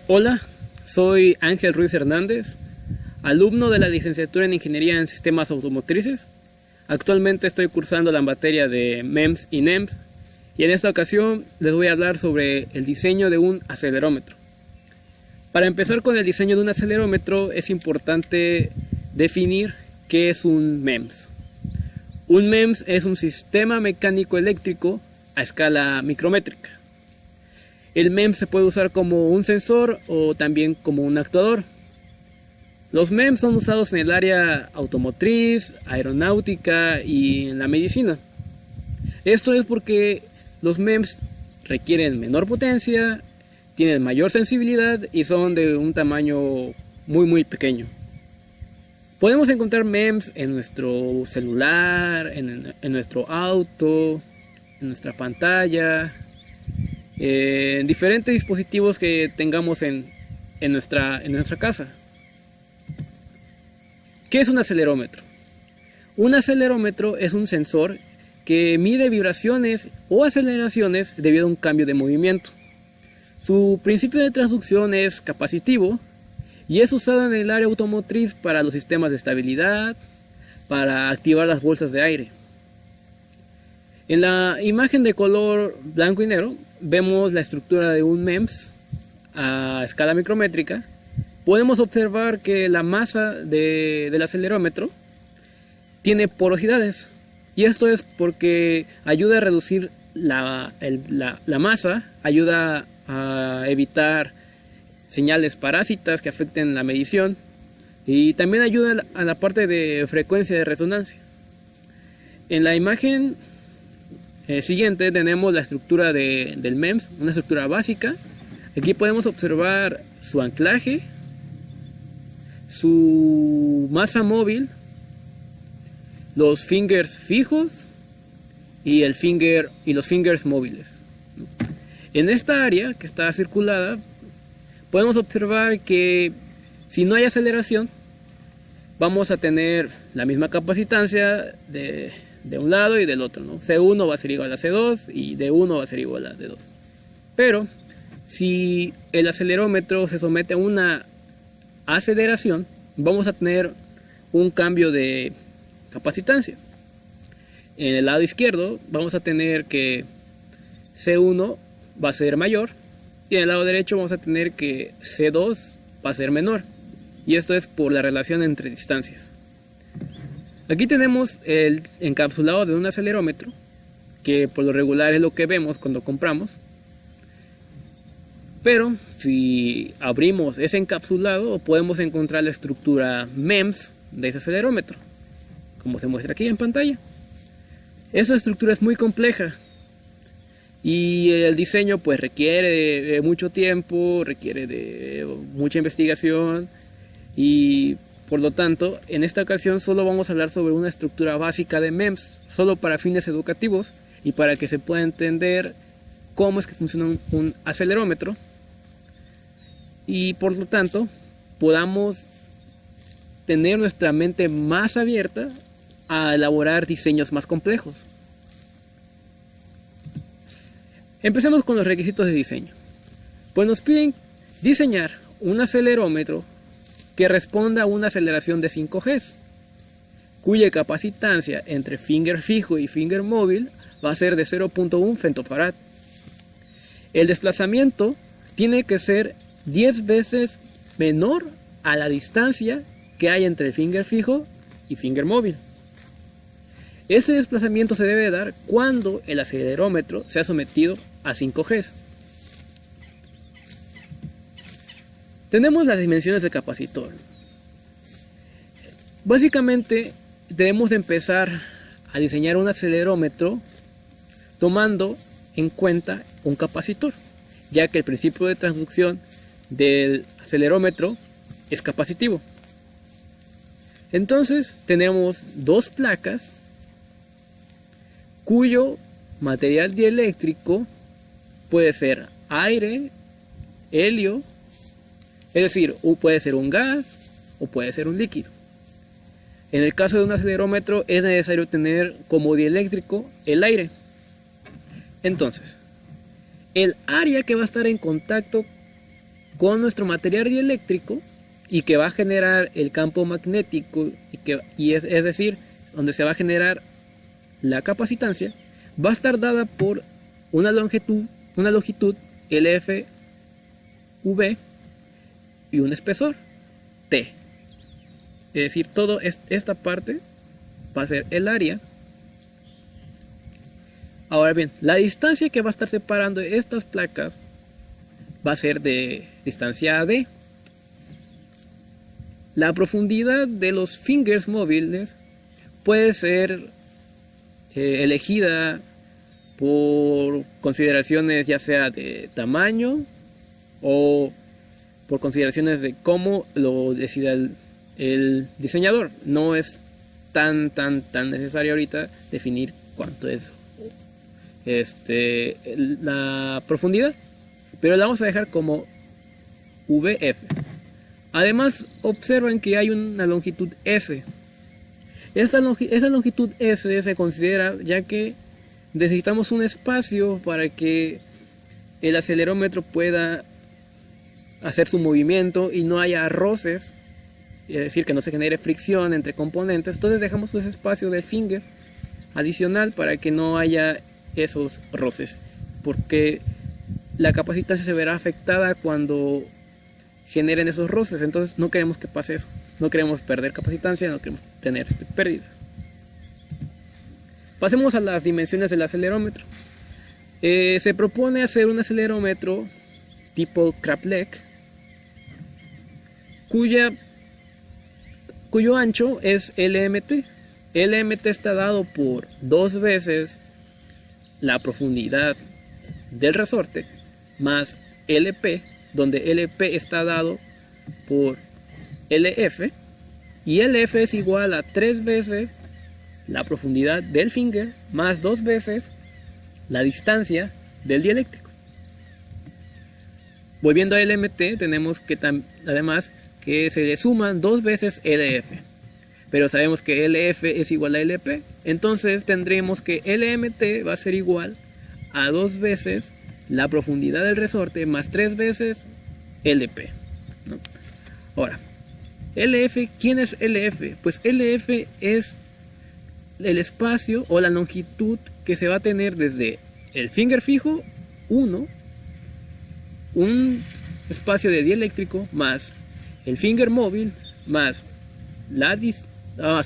Hola, soy Ángel Ruiz Hernández, alumno de la licenciatura en Ingeniería en Sistemas Automotrices. Actualmente estoy cursando la materia de MEMS y NEMS y en esta ocasión les voy a hablar sobre el diseño de un acelerómetro. Para empezar con el diseño de un acelerómetro es importante definir qué es un MEMS. Un MEMS es un sistema mecánico eléctrico a escala micrométrica. El MEMS se puede usar como un sensor o también como un actuador. Los MEMS son usados en el área automotriz, aeronáutica y en la medicina. Esto es porque los MEMS requieren menor potencia, tienen mayor sensibilidad y son de un tamaño muy pequeño. Podemos encontrar MEMS en nuestro celular, en nuestro auto, en nuestra pantalla, en diferentes dispositivos que tengamos en nuestra casa. ¿Qué es un acelerómetro? Un acelerómetro es un sensor que mide vibraciones o aceleraciones debido a un cambio de movimiento. Su principio de transducción es capacitivo y es usado en el área automotriz para los sistemas de estabilidad, para activar las bolsas de aire. En la imagen de color blanco y negro vemos la estructura de un MEMS a escala micrométrica. Podemos observar que la masa del acelerómetro tiene porosidades y esto es porque ayuda a reducir la masa, ayuda a evitar señales parásitas que afecten la medición y también ayuda a la parte de frecuencia de resonancia. En la imagen siguiente tenemos la estructura del MEMS, una estructura básica. Aquí podemos observar su anclaje, su masa móvil, los fingers fijos y los fingers móviles. En esta área que está circulada podemos observar que si no hay aceleración vamos a tener la misma capacitancia de un lado y del otro, ¿no? C1 va a ser igual a C2 y D1 va a ser igual a D2. Pero si el acelerómetro se somete a una aceleración, vamos a tener un cambio de capacitancia. En el lado izquierdo vamos a tener que C1 va a ser mayor y en el lado derecho vamos a tener que C2 va a ser menor. Y esto es por la relación entre distancias. Aquí tenemos el encapsulado de un acelerómetro, que por lo regular es lo que vemos cuando compramos. Pero si abrimos ese encapsulado podemos encontrar la estructura MEMS de ese acelerómetro, como se muestra aquí en pantalla. Esa estructura es muy compleja y el diseño pues requiere de mucho tiempo, requiere de mucha investigación y por lo tanto en esta ocasión solo vamos a hablar sobre una estructura básica de MEMS, solo para fines educativos y para que se pueda entender cómo es que funciona un acelerómetro y por lo tanto podamos tener nuestra mente más abierta a elaborar diseños más complejos. Empecemos con los requisitos de diseño. Pues nos piden diseñar un acelerómetro que responda a una aceleración de 5 Gs, cuya capacitancia entre finger fijo y finger móvil va a ser de 0.1 femtofarad. El desplazamiento tiene que ser 10 veces menor a la distancia que hay entre el finger fijo y finger móvil. Este desplazamiento se debe dar cuando el acelerómetro sea sometido a 5 Gs. Tenemos las dimensiones del capacitor. Básicamente debemos empezar a diseñar un acelerómetro tomando en cuenta un capacitor, ya que el principio de transducción del acelerómetro es capacitivo. Entonces tenemos dos placas cuyo material dieléctrico puede ser aire, helio, es decir, puede ser un gas o puede ser un líquido. En el caso de un acelerómetro es necesario tener como dieléctrico el aire. Entonces, el área que va a estar en contacto con nuestro material dieléctrico y que va a generar el campo magnético es decir, donde se va a generar la capacitancia, va a estar dada por una longitud LFV y un espesor T. Es decir, toda esta parte va a ser el área. Ahora bien, la distancia que va a estar separando estas placas va a ser de distancia D. La profundidad de los fingers móviles puede ser elegida por consideraciones ya sea de tamaño o por consideraciones de cómo lo decida el diseñador. No es tan necesario ahorita definir cuánto es la profundidad, pero la vamos a dejar como VF. Además, observen que hay una longitud S. Esa longitud S se considera ya que necesitamos un espacio para que el acelerómetro pueda hacer su movimiento y no haya roces, es decir, que no se genere fricción entre componentes. Entonces dejamos ese espacio del finger adicional para que no haya esos roces, porque la capacitancia se verá afectada cuando generen esos roces. Entonces no queremos que pase eso, no queremos perder capacitancia, no queremos tener pérdidas. Pasemos a las dimensiones del acelerómetro. Se propone hacer un acelerómetro tipo Kraplek cuyo ancho es LMT. LMT está dado por 2 veces la profundidad del resorte más LP, donde LP está dado por LF, y LF es igual a 3 veces la profundidad del finger más 2 veces la distancia del dieléctrico. Volviendo a LMT, tenemos que además que se le suman 2 veces LF, pero sabemos que LF es igual a LP, entonces tendremos que LMT va a ser igual a 2 veces la profundidad del resorte más 3 veces LP, ¿no? Ahora, LF, ¿quién es LF? Pues LF es el espacio o la longitud que se va a tener desde el finger fijo 1, un espacio de dieléctrico, más el finger móvil, más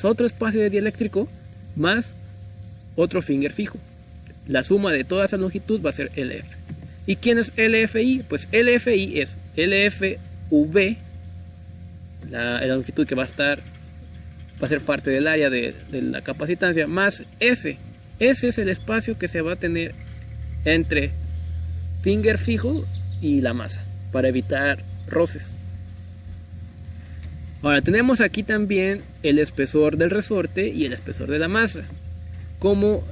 otro espacio de dieléctrico, más otro finger fijo. La suma de toda esa longitud va a ser LF. ¿Y quién es LFI? Pues LFI es LFV, la longitud que va a ser parte del área de la capacitancia, más S. S es el espacio que se va a tener entre finger fijo y la masa, para evitar roces. Ahora tenemos aquí también el espesor del resorte y el espesor de la masa. Como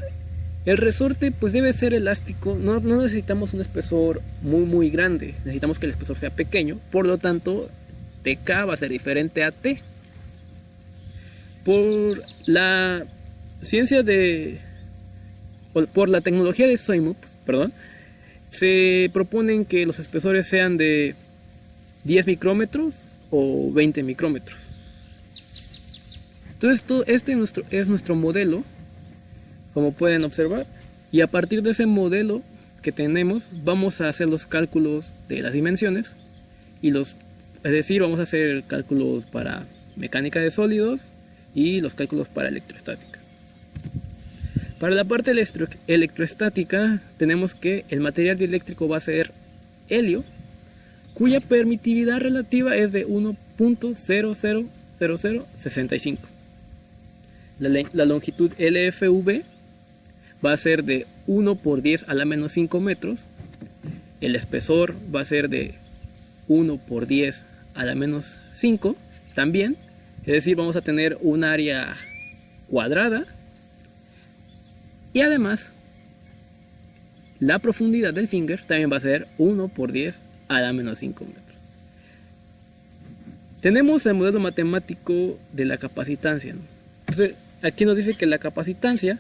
el resorte pues debe ser elástico, no necesitamos un espesor muy grande, necesitamos que el espesor sea pequeño, por lo tanto TK va a ser diferente a T. Por la tecnología de SOIMO, se proponen que los espesores sean de 10 micrómetros o 20 micrómetros. Entonces este es nuestro modelo, como pueden observar, y a partir de ese modelo que tenemos vamos a hacer los cálculos de las dimensiones es decir, vamos a hacer cálculos para mecánica de sólidos y los cálculos para electrostática. Para la parte electrostática tenemos que el material dieléctrico va a ser helio, cuya permitividad relativa es de 1.000065. La longitud LFV va a ser de 1 por 10 a la menos 5 metros. El espesor va a ser de 1 por 10 a la menos 5 también. Es decir, vamos a tener un área cuadrada. Y además, la profundidad del finger también va a ser 1 por 10 a la menos 5 metros. Tenemos el modelo matemático de la capacitancia, ¿no? Entonces, aquí nos dice que la capacitancia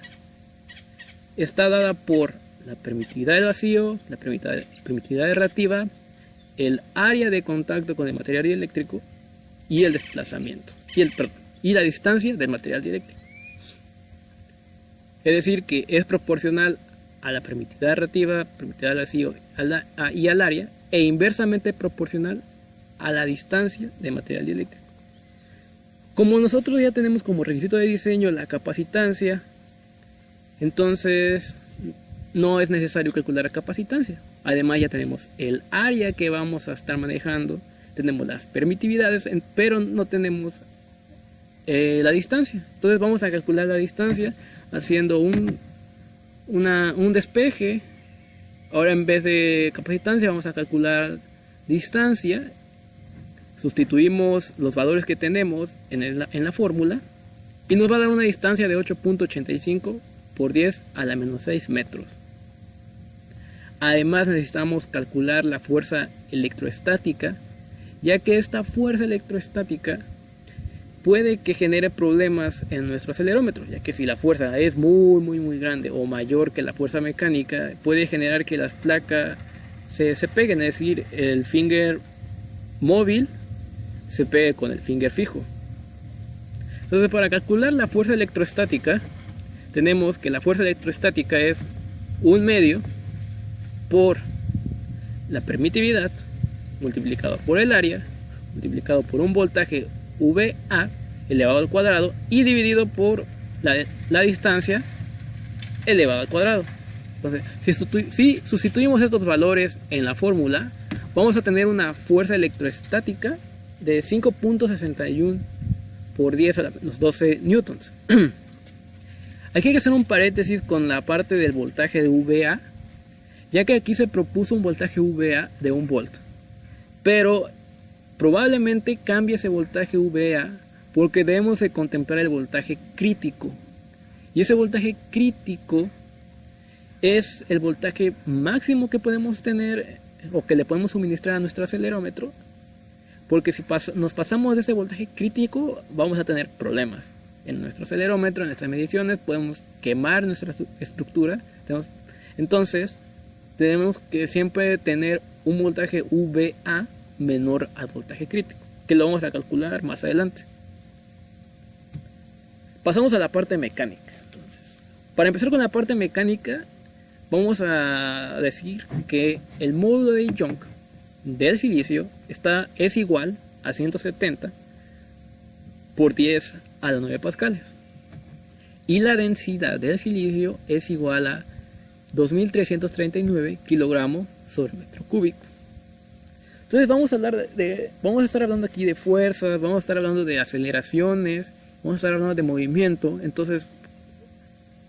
está dada por la permitividad del vacío, la permitividad relativa el área de contacto con el material dieléctrico y el desplazamiento y la distancia del material dieléctrico. Es decir, que es proporcional a la permitividad relativa, permitividad al vacío y al área, e inversamente proporcional a la distancia del material dieléctrico. Como nosotros ya tenemos como requisito de diseño la capacitancia, entonces no es necesario calcular la capacitancia. Además ya tenemos el área que vamos a estar manejando, tenemos las permitividades, pero no tenemos la distancia. Entonces vamos a calcular la distancia haciendo un despeje. Ahora en vez de capacitancia vamos a calcular distancia. Sustituimos los valores que tenemos en la fórmula y nos va a dar una distancia de 8.85 por 10 a la menos 6 metros. Además necesitamos calcular la fuerza electroestática, ya que esta fuerza electroestática puede que genere problemas en nuestro acelerómetro, ya que si la fuerza es muy grande o mayor que la fuerza mecánica, puede generar que las placas se peguen, es decir, el finger móvil se pegue con el finger fijo. Entonces, para calcular la fuerza electroestática, tenemos que la fuerza electroestática es 1 medio por la permitividad multiplicado por el área multiplicado por un voltaje VA elevado al cuadrado y dividido por la distancia elevado al cuadrado. Entonces, si sustituimos estos valores en la fórmula, vamos a tener una fuerza electroestática de 5.61 por 10 a los 12 newtons. Aquí hay que hacer un paréntesis con la parte del voltaje de VA, ya que aquí se propuso un voltaje VA de 1 volt, pero probablemente cambie ese voltaje VA porque debemos de contemplar el voltaje crítico, y ese voltaje crítico es el voltaje máximo que podemos tener o que le podemos suministrar a nuestro acelerómetro, porque si nos pasamos de ese voltaje crítico vamos a tener problemas en nuestro acelerómetro, en nuestras mediciones, podemos quemar nuestra estructura. Entonces tenemos que siempre tener un voltaje VA menor al voltaje crítico, que lo vamos a calcular más adelante. Pasamos a la parte mecánica. Entonces, para empezar con la parte mecánica, vamos a decir que el módulo de Young del silicio es igual a 170 por 10 a la 9 pascales, y la densidad del silicio es igual a 2339 kilogramos sobre metro cúbico. Entonces vamos a estar hablando aquí de fuerzas, vamos a estar hablando de aceleraciones, vamos a estar hablando de movimiento. Entonces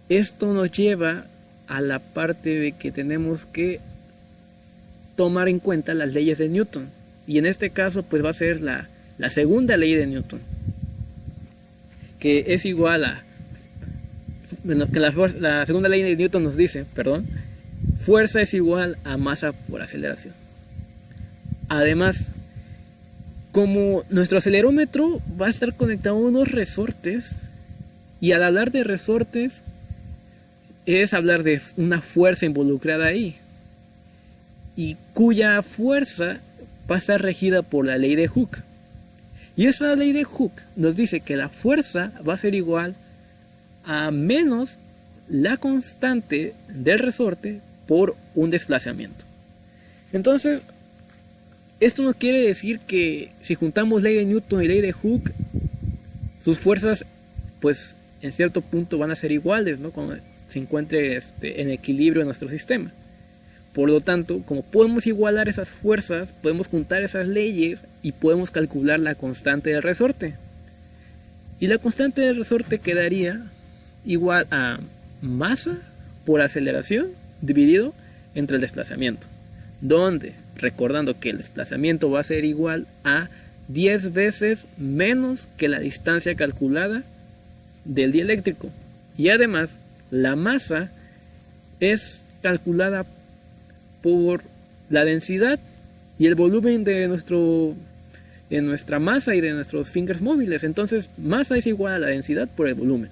esto nos lleva a la parte de que tenemos que tomar en cuenta las leyes de Newton, y en este caso pues va a ser la segunda ley de Newton, que es igual a que la segunda ley de Newton nos dice, fuerza es igual a masa por aceleración. Además, como nuestro acelerómetro va a estar conectado a unos resortes, y al hablar de resortes es hablar de una fuerza involucrada ahí, y cuya fuerza va a estar regida por la ley de Hooke. Y esa ley de Hooke nos dice que la fuerza va a ser igual a menos la constante del resorte por un desplazamiento. Entonces, esto no quiere decir que si juntamos ley de Newton y ley de Hooke, sus fuerzas pues en cierto punto van a ser iguales, ¿no? Cuando se encuentre en equilibrio en nuestro sistema. Por lo tanto, como podemos igualar esas fuerzas, podemos juntar esas leyes y podemos calcular la constante del resorte. Y la constante del resorte quedaría igual a masa por aceleración dividido entre el desplazamiento, donde, recordando que el desplazamiento va a ser igual a 10 veces menos que la distancia calculada del dieléctrico. Y además, la masa es calculada por la densidad y el volumen de nuestra masa y de nuestros fingers móviles. Entonces, masa es igual a la densidad por el volumen.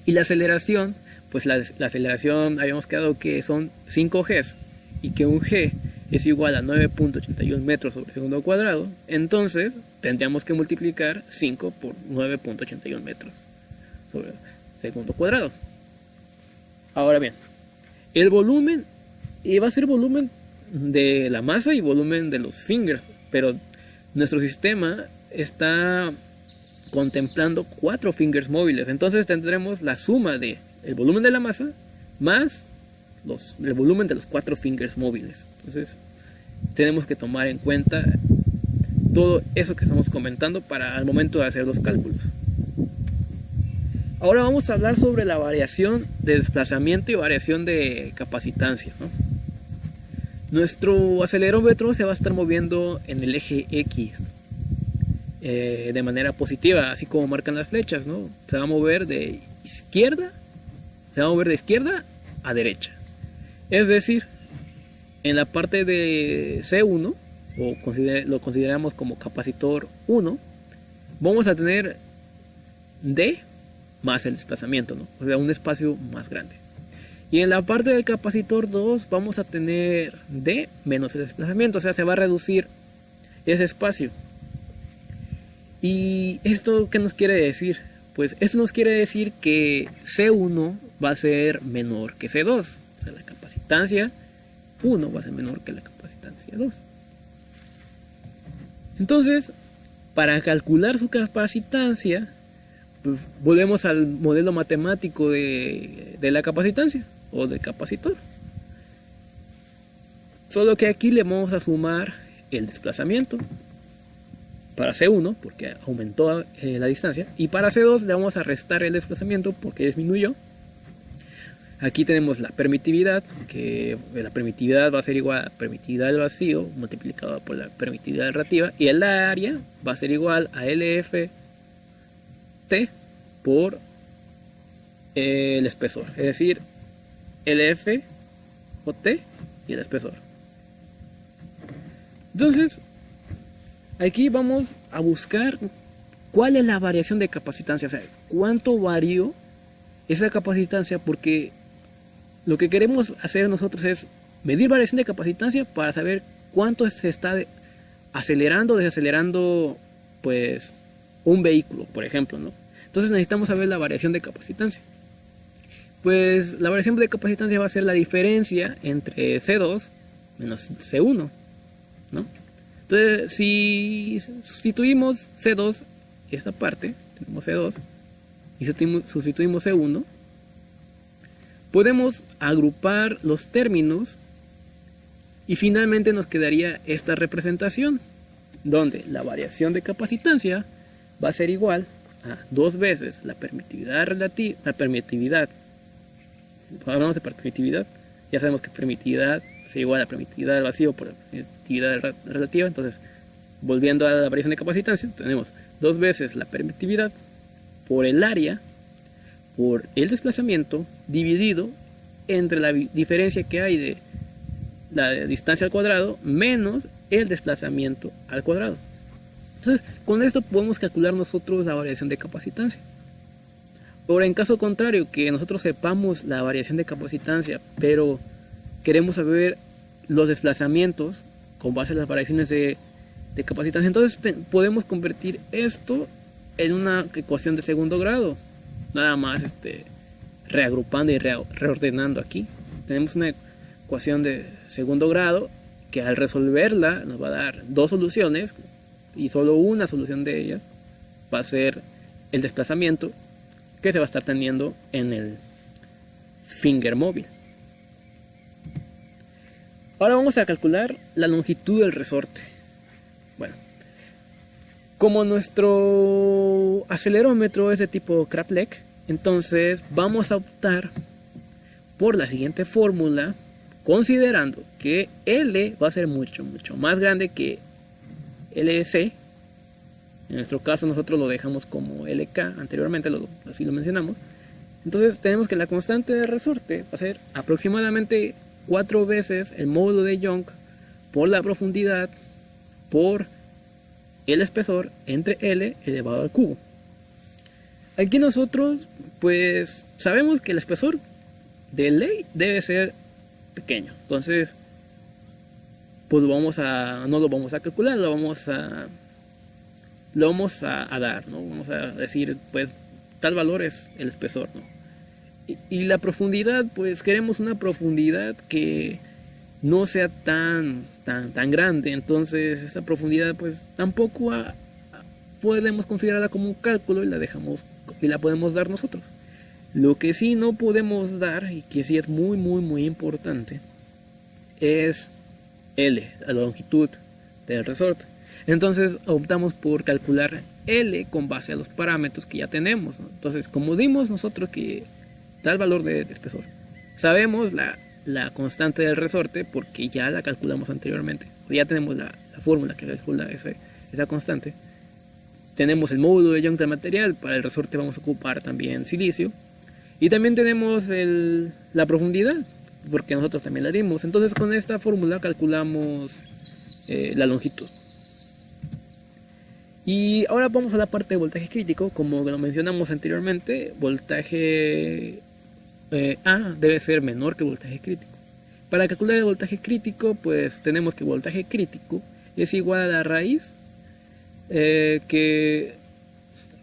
Y la aceleración, pues la aceleración habíamos quedado que son 5 Gs, y que un G es igual a 9.81 metros sobre segundo cuadrado, entonces tendríamos que multiplicar 5 por 9.81 metros sobre segundo cuadrado. Ahora bien, el volumen va a ser volumen de la masa y volumen de los fingers, pero nuestro sistema está contemplando 4 fingers móviles, entonces tendremos la suma de el volumen de la masa más el volumen de los 4 fingers móviles. Entonces tenemos que tomar en cuenta todo eso que estamos comentando para al momento de hacer los cálculos. Ahora vamos a hablar sobre la variación de desplazamiento y variación de capacitancia, ¿no? Nuestro acelerómetro se va a estar moviendo en el eje X de manera positiva, así como marcan las flechas, ¿no? Se va a mover de izquierda a derecha. Es decir, en la parte de C1, o lo consideramos como capacitor 1, vamos a tener D más el desplazamiento, ¿no? O sea, un espacio más grande. Y en la parte del capacitor 2 vamos a tener D menos el desplazamiento, o sea, se va a reducir ese espacio. ¿Y esto qué nos quiere decir? Pues esto nos quiere decir que C1 va a ser menor que C2. O sea, la capacitancia 1 va a ser menor que la capacitancia 2. Entonces, para calcular su capacitancia, pues, volvemos al modelo matemático de la capacitancia o del capacitor. Solo que aquí le vamos a sumar el desplazamiento para C1 porque aumentó la distancia, y para C2 le vamos a restar el desplazamiento porque disminuyó. Aquí tenemos la permitividad, que la permitividad va a ser igual a permitividad del vacío multiplicado por la permitividad relativa, y el área va a ser igual a LFT por el espesor, es decir, LF o T y el espesor. Entonces aquí vamos a buscar cuál es la variación de capacitancia, o sea, cuánto varió esa capacitancia, porque lo que queremos hacer nosotros es medir variación de capacitancia para saber cuánto se está acelerando o desacelerando pues un vehículo, por ejemplo, ¿no? Entonces necesitamos saber la variación de capacitancia. Pues la variación de capacitancia va a ser la diferencia entre C2 menos C1, ¿no? Entonces, si sustituimos C2, esta parte, tenemos C2, y sustituimos C1, podemos agrupar los términos y finalmente nos quedaría esta representación, donde la variación de capacitancia va a ser igual a 2 veces la permitividad relativa, hablamos de permitividad, ya sabemos que permitividad es igual a permitividad del vacío por la permitividad relativa. Entonces, volviendo a la variación de capacitancia, tenemos 2 veces la permitividad por el área por el desplazamiento dividido entre la diferencia que hay de la distancia al cuadrado menos el desplazamiento al cuadrado. Entonces, con esto podemos calcular nosotros la variación de capacitancia. Ahora, en caso contrario, que nosotros sepamos la variación de capacitancia, pero queremos saber los desplazamientos con base a las variaciones de capacitancia, entonces podemos convertir esto en una ecuación de segundo grado, nada más reagrupando y reordenando. Aquí tenemos una ecuación de segundo grado que al resolverla nos va a dar 2 soluciones, y solo una solución de ellas va a ser el desplazamiento que se va a estar teniendo en el finger móvil. Ahora vamos a calcular la longitud del resorte. Bueno, como nuestro acelerómetro es de tipo Kraplek, entonces vamos a optar por la siguiente fórmula, considerando que L va a ser mucho más grande que LC. En nuestro caso nosotros lo dejamos como LK, anteriormente así lo mencionamos. Entonces tenemos que la constante de resorte va a ser aproximadamente 4 veces el módulo de Young por la profundidad por el espesor entre L elevado al cubo. Aquí nosotros pues sabemos que el espesor de ley debe ser pequeño, entonces pues no lo vamos a calcular, lo vamos a dar, ¿no? Vamos a decir, pues tal valor es el espesor, ¿no? Y la profundidad, pues queremos una profundidad que no sea tan grande. Entonces esa profundidad pues tampoco podemos considerarla como un cálculo y la podemos dar nosotros. Lo que sí no podemos dar, y que sí es muy importante, es L, la longitud del resorte. Entonces optamos por calcular L con base a los parámetros que ya tenemos, ¿no? Entonces, como dimos nosotros que tal valor de espesor, sabemos la constante del resorte porque ya la calculamos anteriormente. Ya tenemos la fórmula que calcula esa constante. Tenemos el módulo de Young del material. Para el resorte vamos a ocupar también silicio. Y también tenemos la profundidad, porque nosotros también la dimos. Entonces con esta fórmula calculamos la longitud. Y ahora vamos a la parte de voltaje crítico. Como lo mencionamos anteriormente, voltaje A debe ser menor que voltaje crítico. Para calcular el voltaje crítico, pues tenemos que voltaje crítico es igual a la raíz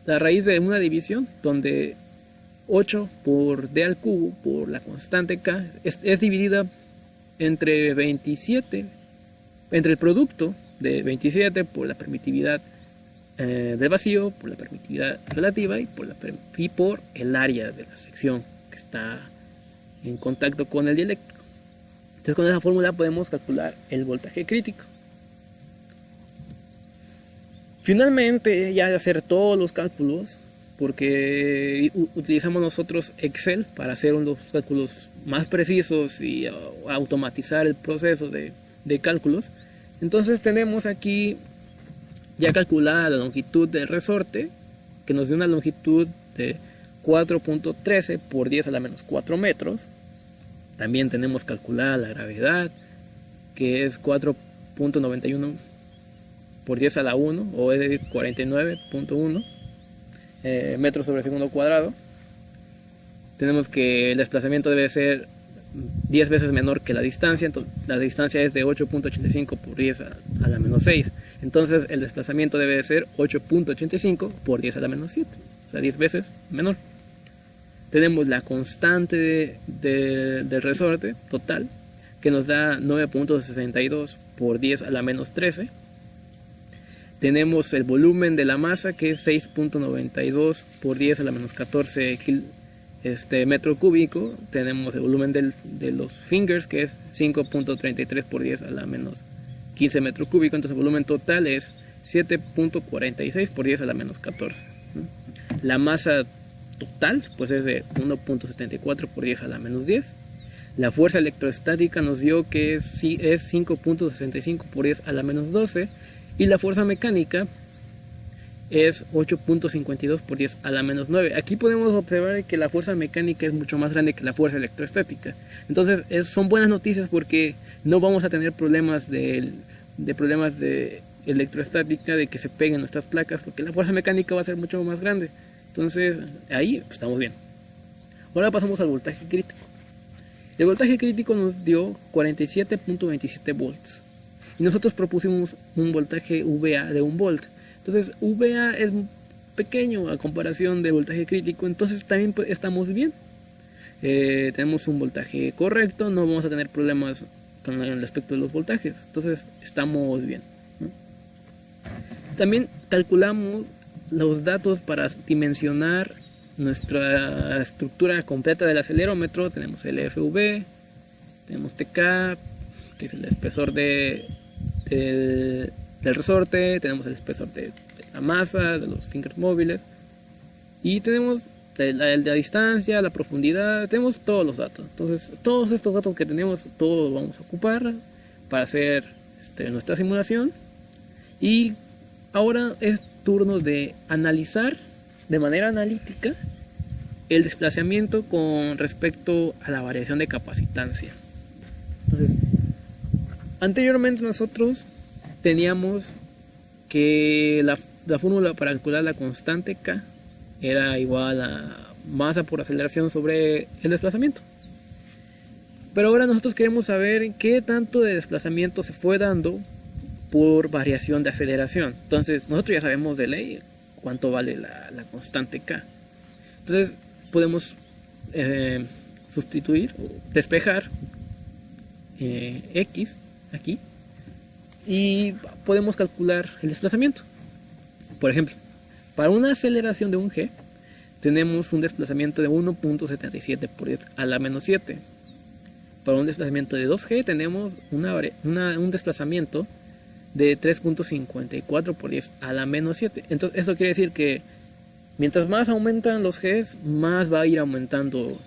la raíz de una división donde 8 por d al cubo por la constante k es dividida entre 27, entre el producto de 27 por la permitividad del vacío, por la permitividad relativa y por el área de la sección que está en contacto con el dieléctrico. Entonces con esa fórmula podemos calcular el voltaje crítico. Finalmente, ya de hacer todos los cálculos, porque utilizamos nosotros Excel para hacer unos cálculos más precisos y automatizar el proceso de cálculos. Entonces tenemos aquí ya calculada la longitud del resorte, que nos dio una longitud de 4.13 por 10 a la menos 4 metros. También tenemos calculada la gravedad, que es 4.91 por 10 a la 1, o es decir 49.1 metros sobre segundo cuadrado. Tenemos que el desplazamiento debe ser 10 veces menor que la distancia. Entonces, la distancia es de 8.85 por 10 a la menos 6. Entonces el desplazamiento debe de ser 8.85 por 10 a la menos 7, o sea 10 veces menor. Tenemos la constante del resorte total, que nos da 9.62 por 10 a la menos 13. Tenemos el volumen de la masa, que es 6.92 por 10 a la menos 14 metro cúbico. Tenemos el volumen de los fingers, que es 5.33 por 10 a la menos 15 metro cúbico. Entonces el volumen total es 7.46 por 10 a la menos 14. La masa total pues es de 1.74 por 10 a la menos 10. La fuerza electrostática nos dio que es 5.65 por 10 a la menos 12. Y la fuerza mecánica es 8.52 por 10 a la menos 9. Aquí podemos observar que la fuerza mecánica es mucho más grande que la fuerza electrostática. Entonces son buenas noticias porque no vamos a tener problemas de electrostática, de que se peguen nuestras placas, porque la fuerza mecánica va a ser mucho más grande. Entonces ahí estamos bien. Ahora pasamos al voltaje crítico. El voltaje crítico nos dio 47.27 volts. Y nosotros propusimos un voltaje VA de 1 volt. Entonces VA es pequeño a comparación de voltaje crítico. Entonces también estamos bien. Tenemos un voltaje correcto. No vamos a tener problemas con el aspecto de los voltajes. Entonces estamos bien, ¿no? También calculamos los datos para dimensionar nuestra estructura completa del acelerómetro. Tenemos el FV, tenemos TK, que es el espesor del resorte, tenemos el espesor de la masa, de los fingers móviles, y tenemos la distancia, la profundidad, tenemos todos los datos. Entonces todos estos datos que tenemos, todos los vamos a ocupar para hacer nuestra simulación. Y ahora es turno de analizar de manera analítica el desplazamiento con respecto a la variación de capacitancia. Entonces, anteriormente nosotros teníamos que la fórmula para calcular la constante K era igual a masa por aceleración sobre el desplazamiento. Pero ahora nosotros queremos saber qué tanto de desplazamiento se fue dando por variación de aceleración. Entonces nosotros ya sabemos de ley cuánto vale la constante K. Entonces podemos sustituir o despejar X aquí y podemos calcular el desplazamiento. Por ejemplo, para una aceleración de un G tenemos un desplazamiento de 1.77 por 10 a la menos 7. Para un desplazamiento de 2G tenemos un desplazamiento de 3.54 por 10 a la menos 7. Entonces eso quiere decir que mientras más aumentan los Gs, más va a ir aumentando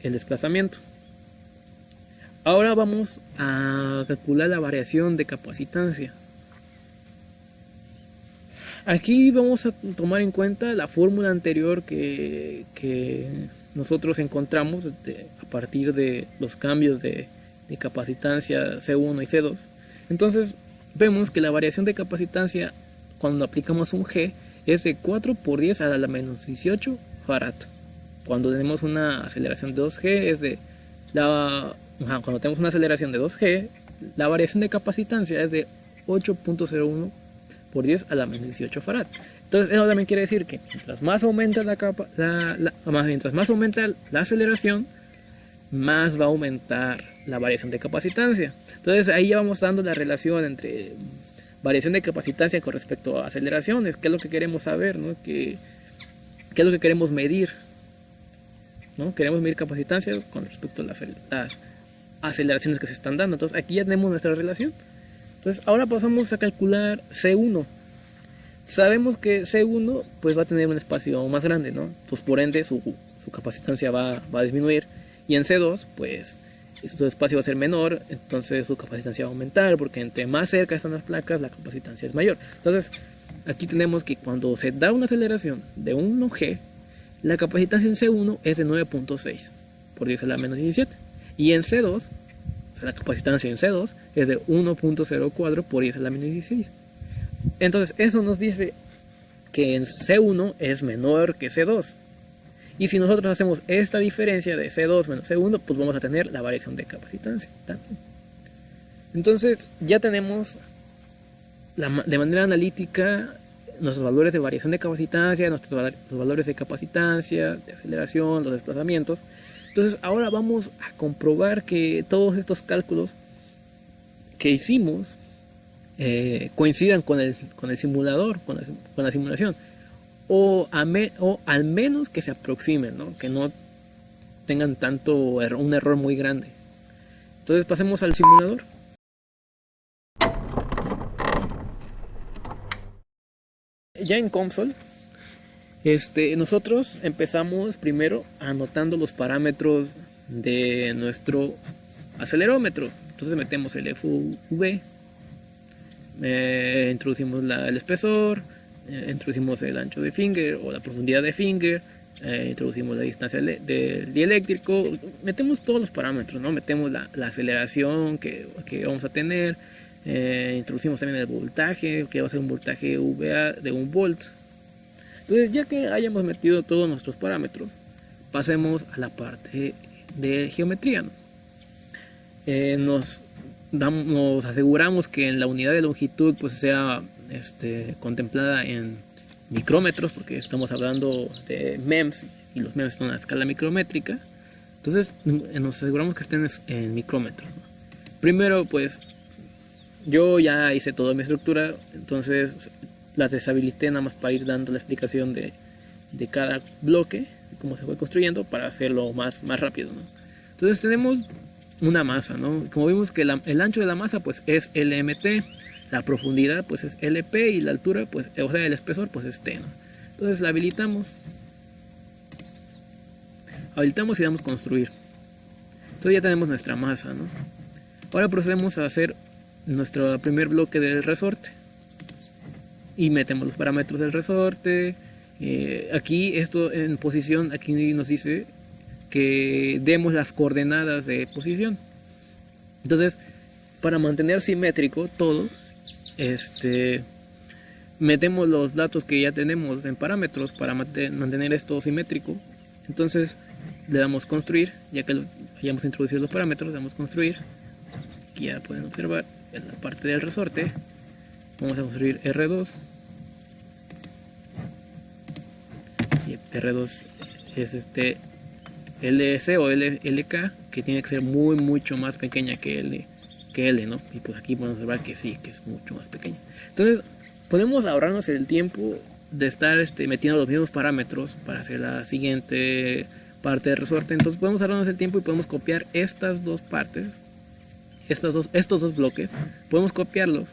el desplazamiento. Ahora vamos a calcular la variación de capacitancia. Aquí vamos a tomar en cuenta la fórmula anterior que nosotros encontramos a partir de los cambios de capacitancia C1 y C2. Entonces vemos que la variación de capacitancia cuando aplicamos un G es de 4 por 10 a la menos 18 farad. Cuando tenemos una aceleración de 2G es de cuando tenemos una aceleración de 2G, la variación de capacitancia es de 8.01 por 10 a la menos 18 farad. Entonces eso también quiere decir que mientras más aumenta mientras más aumenta la aceleración, más va a aumentar la variación de capacitancia. Entonces ahí ya vamos dando la relación entre variación de capacitancia con respecto a aceleraciones, qué es lo que queremos saber, ¿no? ¿Qué es lo que queremos medir? ¿No? Queremos medir capacitancia con respecto a las aceleraciones que se están dando. Entonces aquí ya tenemos nuestra relación. Entonces ahora pasamos a calcular C1. Sabemos que C1 pues va a tener un espacio más grande, ¿no? Pues por ende su capacitancia va a disminuir. Y en C2 pues su espacio va a ser menor, entonces su capacitancia va a aumentar, porque entre más cerca están las placas la capacitancia es mayor. Entonces aquí tenemos que cuando se da una aceleración de 1G, la capacitancia en C1 es de 9.6 por 10 a la menos 17. Y en C2, o sea, la capacitancia en C2 es de 1.04 por 10 a la menos 16. Entonces eso nos dice que en C1 es menor que C2. Y si nosotros hacemos esta diferencia de C2 menos C1, pues vamos a tener la variación de capacitancia también. Entonces ya tenemos de manera analítica nuestros valores de variación de capacitancia, los valores de capacitancia, de aceleración, los desplazamientos. Entonces ahora vamos a comprobar que todos estos cálculos que hicimos coincidan con el simulador, con la simulación. O al menos que se aproximen, ¿no? Que no tengan un error muy grande. Entonces pasemos al simulador. Ya en console, nosotros empezamos primero anotando los parámetros de nuestro acelerómetro. Entonces metemos el FV, introducimos el espesor, introducimos el ancho de finger o la profundidad de finger, introducimos la distancia del dieléctrico, metemos todos los parámetros, ¿no? Metemos la aceleración que vamos a tener, introducimos también el voltaje, que va a ser un voltaje VA de 1 volt. Entonces ya que hayamos metido todos nuestros parámetros, pasemos a la parte de geometría, ¿no? Nos aseguramos que en la unidad de longitud pues sea contemplada en micrómetros, porque estamos hablando de MEMS y los MEMS son a escala micrométrica. Entonces nos aseguramos que estén en micrómetros, ¿no? Primero pues yo ya hice toda mi estructura, entonces las deshabilité nada más para ir dando la explicación de cada bloque, cómo se fue construyendo, para hacerlo más rápido, ¿no? Entonces tenemos una masa, ¿no? Como vimos que el ancho de la masa pues es LMT, la profundidad pues es LP y la altura pues, o sea, el espesor pues es T, ¿no? Entonces la habilitamos y damos construir. Entonces ya tenemos nuestra masa, ¿no? Ahora procedemos a hacer nuestro primer bloque del resorte y metemos los parámetros del resorte. Aquí esto en posición, aquí nos dice que demos las coordenadas de posición. Entonces para mantener simétrico todo, metemos los datos que ya tenemos en parámetros para mantener esto simétrico. Entonces le damos construir, ya que hayamos introducido los parámetros, le damos construir. Aquí ya pueden observar en la parte del resorte. Vamos a construir R2. Sí, R2 es LS o LK, que tiene que ser mucho más pequeña que L, ¿no? Y pues aquí podemos observar que sí, que es mucho más pequeña. Entonces podemos ahorrarnos el tiempo de estar metiendo los mismos parámetros para hacer la siguiente parte del resorte. Entonces podemos ahorrarnos el tiempo y podemos copiar estas dos partes, estos dos bloques, podemos copiarlos.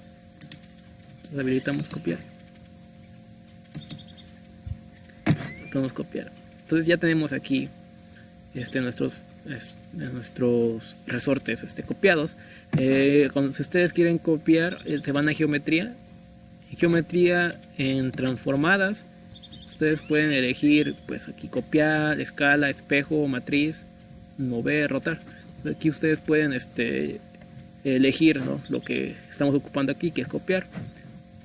Entonces habilitamos copiar. Podemos copiar. Entonces ya tenemos aquí nuestros resortes copiados. Si ustedes quieren copiar, se van a geometría en transformadas. Ustedes pueden elegir, pues aquí copiar, escala, espejo, matriz, mover, rotar. Aquí ustedes pueden elegir, ¿no?, lo que estamos ocupando aquí, que es copiar.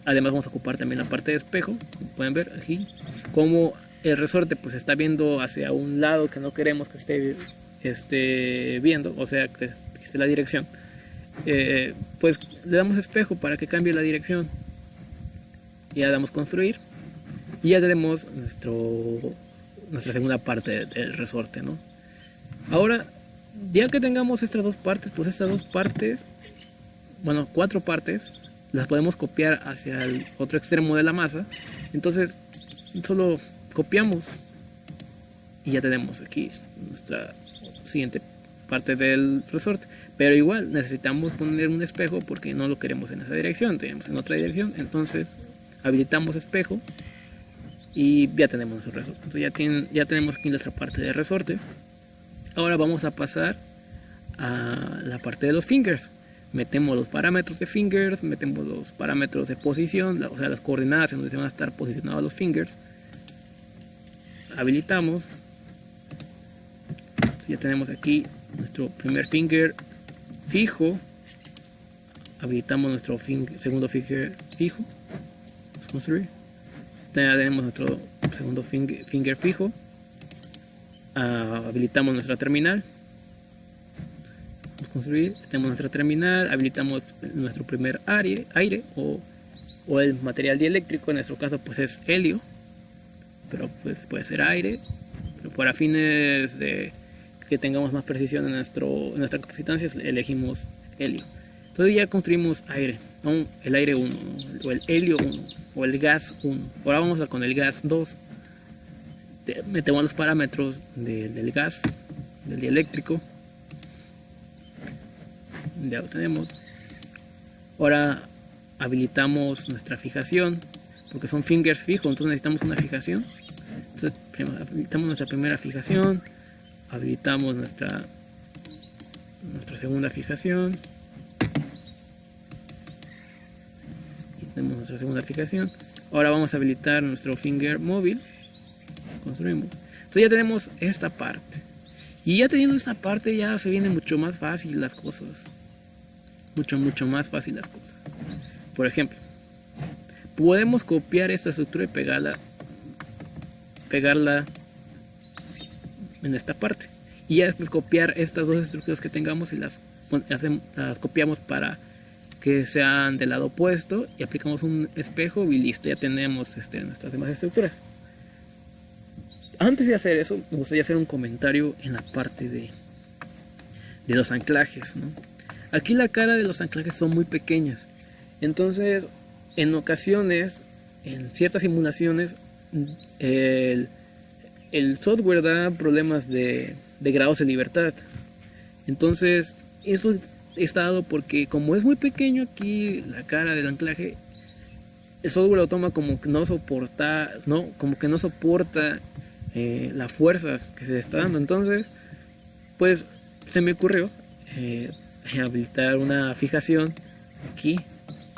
Además vamos a ocupar también la parte de espejo. Como pueden ver aquí, como el resorte pues está viendo hacia un lado que no queremos que esté viendo, o sea, que esté la dirección, pues le damos espejo para que cambie la dirección. Y ya damos construir y ya tenemos nuestra segunda parte del resorte, ¿no? Ahora, ya que tengamos estas dos partes, pues estas dos partes, bueno, 4 partes, las podemos copiar hacia el otro extremo de la masa. Entonces solo copiamos y ya tenemos aquí nuestra siguiente parte del resorte. Pero igual necesitamos poner un espejo porque no lo queremos en esa dirección, tenemos en otra dirección. Entonces habilitamos espejo y ya tenemos nuestro resorte. Entonces ya tenemos aquí nuestra parte de resortes. Ahora vamos a pasar a la parte de los fingers. Metemos los parámetros de fingers, metemos los parámetros de posición, o sea, las coordenadas en donde se van a estar posicionados los fingers. Habilitamos. Entonces ya tenemos aquí nuestro primer finger fijo. Habilitamos nuestro segundo finger fijo. Vamos a construir. Ya tenemos nuestro segundo finger fijo. Habilitamos nuestra terminal. Vamos a construir. Tenemos nuestra terminal. Habilitamos nuestro primer aire o el material dieléctrico. En nuestro caso pues es helio, pero pues puede ser aire. Pero para fines de que tengamos más precisión en nuestra capacitancia, elegimos helio. Entonces ya construimos aire, ¿no? El aire 1, ¿no?, o el helio 1, o el gas 1. Ahora vamos con el gas 2. Metemos los parámetros del gas, del dieléctrico. Ya lo tenemos. Ahora habilitamos nuestra fijación, porque son fingers fijos, entonces necesitamos una fijación. Entonces habilitamos nuestra primera fijación, habilitamos nuestra segunda fijación. Tenemos nuestra segunda fijación. Ahora vamos a habilitar nuestro finger móvil. Construimos. Entonces ya tenemos esta parte. Y ya teniendo esta parte ya se viene mucho más fácil las cosas. Mucho más fácil las cosas. Por ejemplo, podemos copiar esta estructura y pegarla en esta parte. Y ya después copiar estas dos estructuras que tengamos y las copiamos para que sean del lado opuesto y aplicamos un espejo y listo, ya tenemos nuestras demás estructuras. Antes de hacer eso, me gustaría hacer un comentario en la parte de los anclajes, ¿no? Aquí la cara de los anclajes son muy pequeñas, entonces en ocasiones, en ciertas simulaciones, el software da problemas de grados de libertad. Entonces eso está dado porque como es muy pequeño aquí la cara del anclaje, el software lo toma como que no soporta, la fuerza que se le está dando. Entonces pues se me ocurrió habilitar una fijación aquí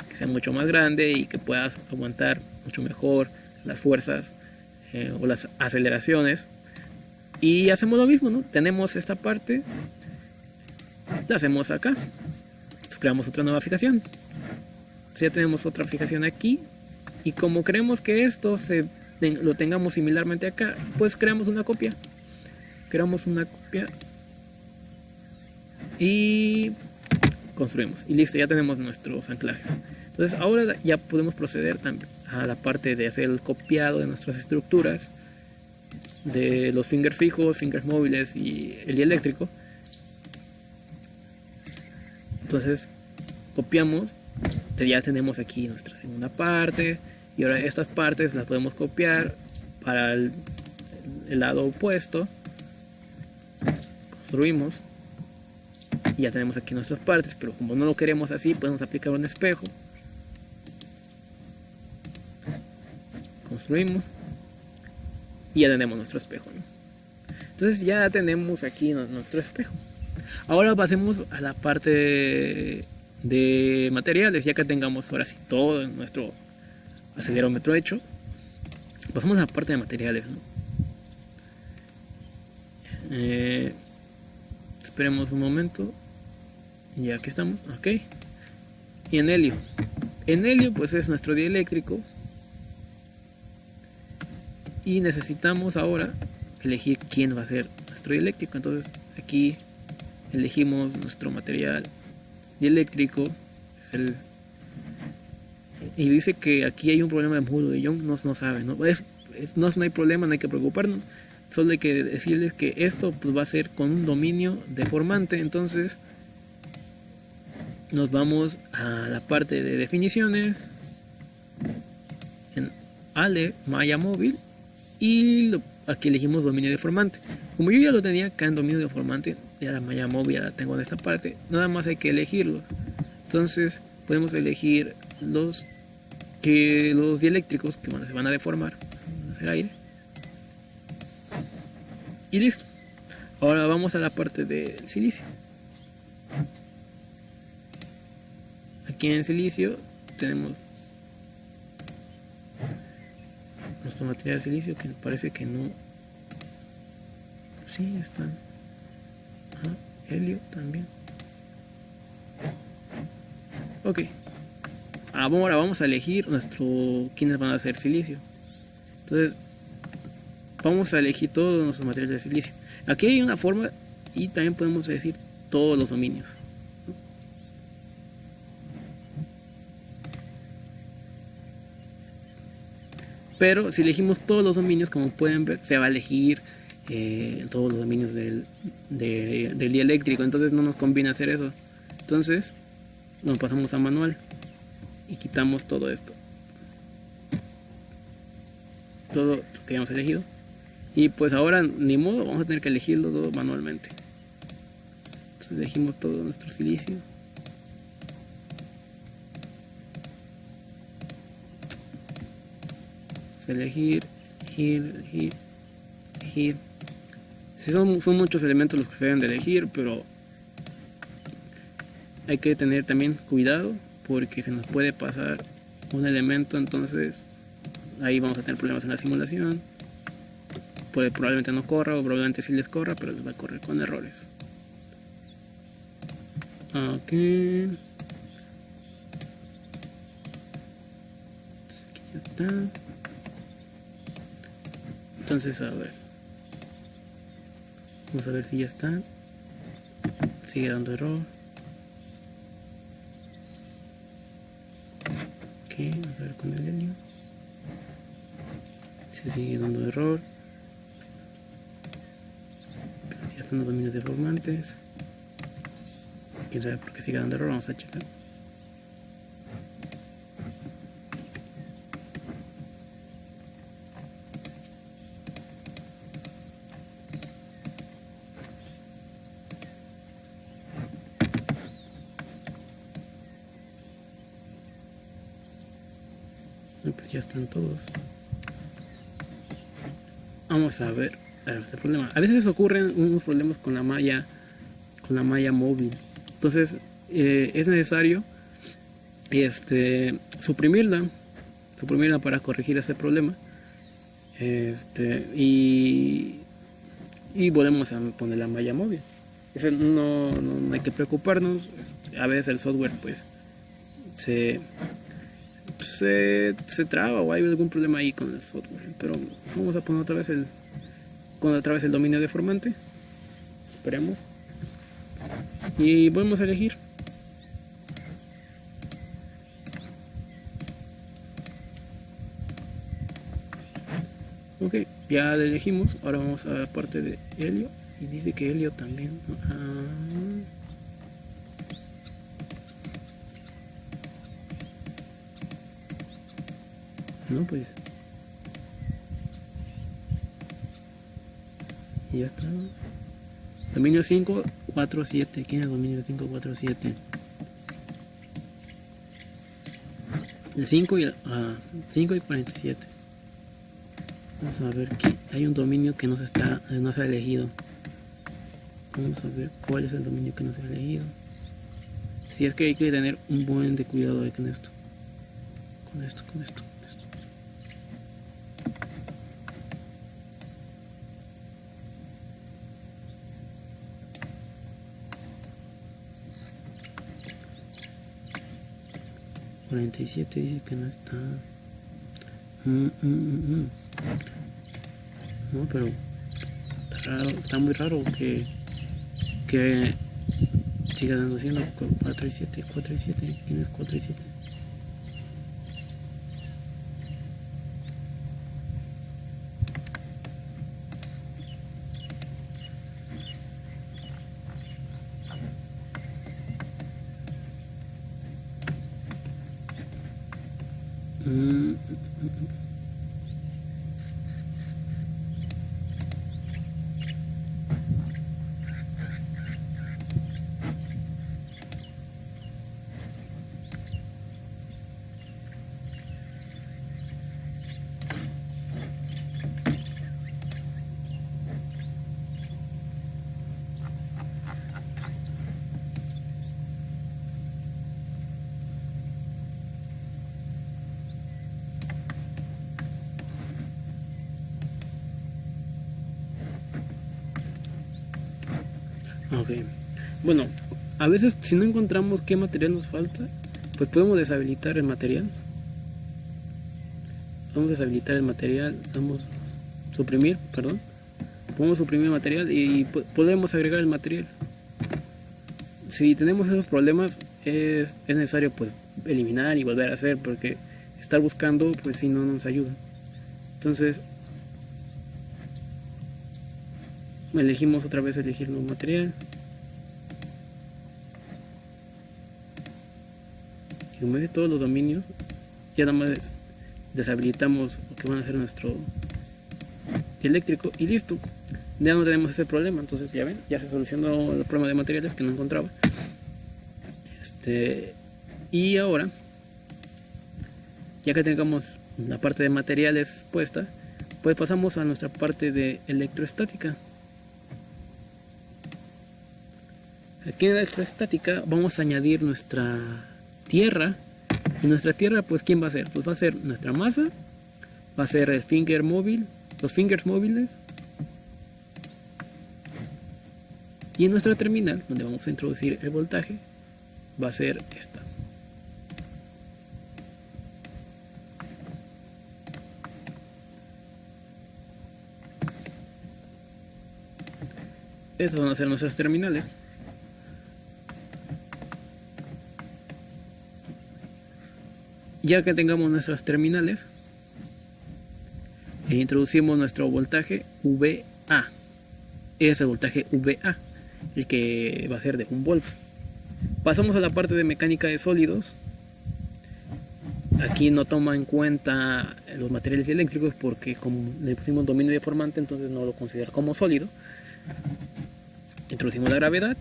que sea mucho más grande y que puedas aguantar mucho mejor las fuerzas o las aceleraciones. Y hacemos lo mismo, ¿no? Tenemos esta parte, la hacemos acá. Entonces creamos otra nueva fijación. Entonces ya tenemos otra fijación aquí. Y como queremos que esto lo tengamos similarmente acá, pues creamos una copia. creamos una copia y construimos. Y listo, ya tenemos nuestros anclajes. Entonces ahora ya podemos proceder a la parte de hacer el copiado de nuestras estructuras, de los fingers fijos, fingers móviles y el dieléctrico. Entonces copiamos, ya tenemos aquí nuestra segunda parte, y ahora estas partes las podemos copiar para el lado opuesto. Construimos y ya tenemos aquí nuestras partes, pero como no lo queremos así, podemos aplicar un espejo. Construimos y ya tenemos nuestro espejo, ¿no? Entonces ya tenemos aquí nuestro espejo. Ahora pasemos a la parte de materiales. Ya que tengamos ahora sí todo nuestro acelerómetro hecho, pasamos a la parte de materiales, ¿no? Esperemos un momento. Y aquí estamos, ok. Y en helio pues es nuestro dieléctrico. Y necesitamos ahora elegir quién va a ser nuestro dieléctrico. Entonces aquí elegimos nuestro material dieléctrico. Y dice que aquí hay un problema de módulo de Young. No sabe, ¿no? No hay problema, no hay que preocuparnos. Solo hay que decirles que esto pues va a ser con un dominio deformante. Entonces nos vamos a la parte de definiciones, en Ale Maya móvil, y aquí elegimos dominio deformante. Como yo ya lo tenía acá en dominio deformante, ya la malla móvil ya la tengo en esta parte, nada más hay que elegirlos. Entonces podemos elegir los dieléctricos que se van a deformar, van a hacer aire, y listo. Ahora vamos a la parte del silicio. Aquí en el silicio tenemos nuestro material de silicio, que parece que no. Sí, están. Helio también. Ok. Ahora vamos a elegir quiénes van a hacer silicio. Entonces vamos a elegir todos nuestros materiales de silicio. Aquí hay una forma y también podemos decir todos los dominios. Pero si elegimos todos los dominios, como pueden ver, se va a elegir todos los dominios del dieléctrico. Entonces no nos conviene hacer eso. Entonces nos pasamos a manual y quitamos todo esto, todo lo que hayamos elegido. Y pues ahora ni modo, vamos a tener que elegirlo todo manualmente. Entonces elegimos todo nuestro silicio. Elegir. Sí, son muchos elementos los que se deben de elegir, pero hay que tener también cuidado porque se nos puede pasar un elemento. Entonces ahí vamos a tener problemas en la simulación. Probablemente no corra, o probablemente sí les corra, pero les va a correr con errores. Ok. Aquí ya está. Entonces, a ver, vamos a ver si ya está. Sigue dando error. Ok, vamos a ver con el helio. Se sigue dando error. Pero ya están los dominios deformantes. Quién sabe por qué sigue dando error, vamos a checar. Pues ya están todos. Vamos a ver este problema. A veces ocurren unos problemas con la malla móvil. Entonces es necesario suprimirla para corregir ese problema. Y volvemos a poner la malla móvil. No hay que preocuparnos. A veces el software pues se traba o hay algún problema ahí con el software, pero vamos a poner otra vez con otra vez el dominio deformante. Esperemos. Y volvemos a elegir. Ok, ya le elegimos. Ahora vamos a la parte de helio. Y dice que helio también. No, pues. Y ya está. Dominio 547. ¿Quién es dominio 547? El 5 y el 5 y 47. Vamos a ver que hay un dominio que no se ha elegido. Vamos a ver cuál es el dominio que no se ha elegido. Si es que hay que tener un buen de cuidado ahí con esto. Con esto. 47 dice que no está. No, pero está raro, está muy raro que siga dando siendo 4 y 7. ¿Quién es 4 y 7? Ok, bueno, a veces si no encontramos qué material nos falta, pues podemos deshabilitar el material. Vamos a deshabilitar el material, suprimir, perdón. Podemos suprimir el material y podemos agregar el material. Si tenemos esos problemas, es necesario pues eliminar y volver a hacer, porque estar buscando pues si no nos ayuda. Entonces elegimos otra vez elegir nuevo material. Y como dice todos los dominios, ya nada más deshabilitamos lo que van a ser nuestro eléctrico y listo. Ya no tenemos ese problema. Entonces ya ven, ya se solucionó el problema de materiales que no encontraba. Y ahora, ya que tengamos la parte de materiales puesta, pues pasamos a nuestra parte de electroestática. Aquí en electroestática vamos a añadir nuestra tierra. Y nuestra tierra, pues ¿quién va a ser? Pues va a ser nuestra masa, va a ser el finger móvil, los fingers móviles. Y en nuestra terminal, donde vamos a introducir el voltaje, va a ser esta. Estas van a ser nuestras terminales. Ya que tengamos nuestras terminales, introducimos nuestro voltaje VA. Es el voltaje VA, el que va a ser de 1 volt. Pasamos a la parte de mecánica de sólidos. Aquí no toma en cuenta los materiales eléctricos porque como le pusimos dominio deformante, entonces no lo considera como sólido. Introducimos la gravedad.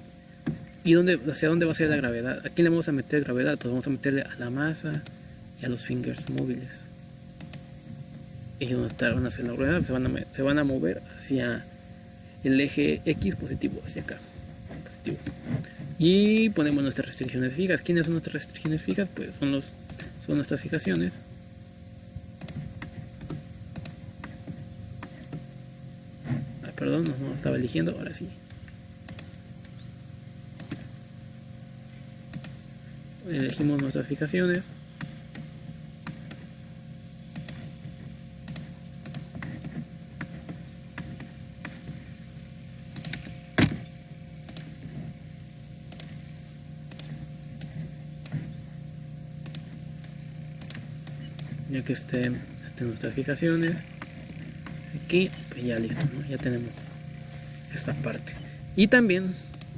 ¿Y hacia dónde va a ser la gravedad? ¿A quién le vamos a meter gravedad? Pues vamos a meterle a la masa y a los fingers móviles. Ellos van a hacer la rueda, se van a mover hacia el eje X positivo, hacia acá. Positivo. Y ponemos nuestras restricciones fijas. ¿Quiénes son nuestras restricciones fijas? Pues son nuestras fijaciones. Perdón, no estaba eligiendo, ahora sí. Elegimos nuestras fijaciones. Ya que estén nuestras fijaciones aquí, pues ya listo, ¿no? Ya tenemos esta parte. Y también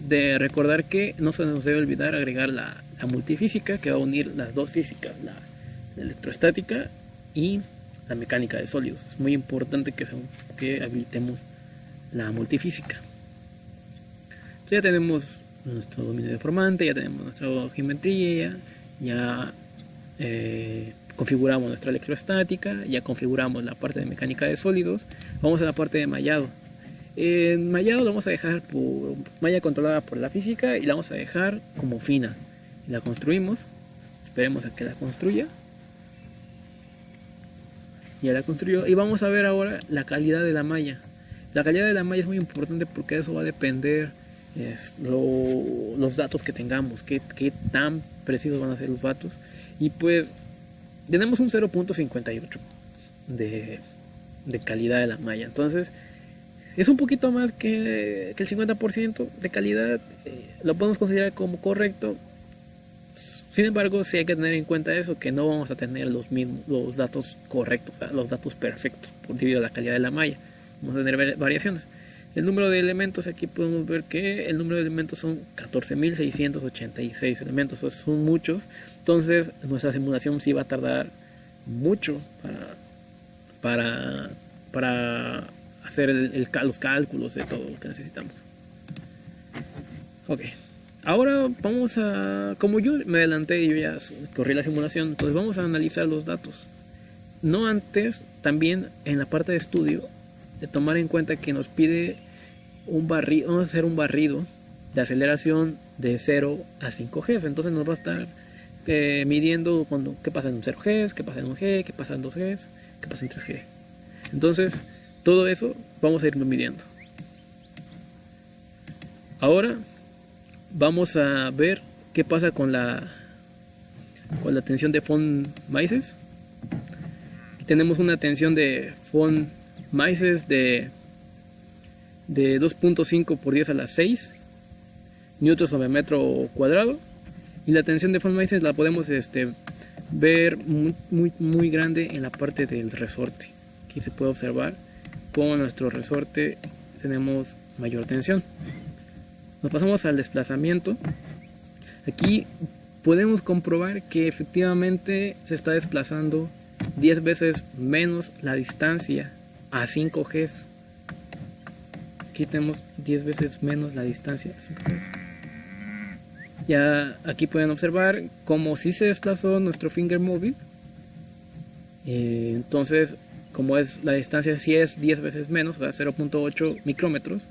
de recordar que no se nos debe olvidar agregar la multifísica, que va a unir las dos físicas, la electrostática y la mecánica de sólidos. Es muy importante que habilitemos la multifísica. Entonces ya tenemos nuestro dominio deformante, ya tenemos nuestra geometría, ya configuramos nuestra electrostática, ya configuramos la parte de mecánica de sólidos. Vamos a la parte de mallado. En mallado lo vamos a dejar por malla controlada por la física y la vamos a dejar como fina. Y la construimos, esperemos a que la construya. Ya la construyó y vamos a ver ahora la calidad de la malla. La calidad de la malla es muy importante porque eso va a depender los datos que tengamos, qué tan precisos van a ser los datos. Y pues tenemos un 0.58 de calidad de la malla. Entonces es un poquito más que el 50% de calidad. Lo podemos considerar como correcto. Sin embargo, sí hay que tener en cuenta eso, que no vamos a tener los datos correctos, o sea, los datos perfectos, debido a la calidad de la malla. Vamos a tener variaciones. El número de elementos, aquí podemos ver que el número de elementos son 14.686 elementos, o sea, son muchos. Entonces nuestra simulación sí va a tardar mucho para hacer los cálculos de todo lo que necesitamos. Ok, ahora vamos a, como yo me adelanté y yo ya corrí la simulación, entonces vamos a analizar los datos. No antes, también en la parte de estudio, de tomar en cuenta que nos pide un barrido, vamos a hacer un barrido de aceleración de 0 a 5 G. Entonces nos va a estar midiendo qué pasa en un 0 G, qué pasa en un G, qué pasa en 2 G, qué pasa en 3 G. Entonces todo eso vamos a irlo midiendo. Ahora vamos a ver qué pasa con la tensión de von Mises. Tenemos una tensión de von Mises de 2.5 por 10 a la 6 newtons sobre metro cuadrado, y la tensión de von Mises la podemos ver muy grande en la parte del resorte. Aquí se puede observar cómo en nuestro resorte tenemos mayor tensión. Nos pasamos al desplazamiento. Aquí podemos comprobar que efectivamente se está desplazando 10 veces menos la distancia a 5 G. Aquí tenemos 10 veces menos la distancia a 5 G. Ya aquí pueden observar como si se desplazó nuestro finger móvil. Entonces, como es la distancia si es 10 veces menos, o sea 0.8 micrómetros,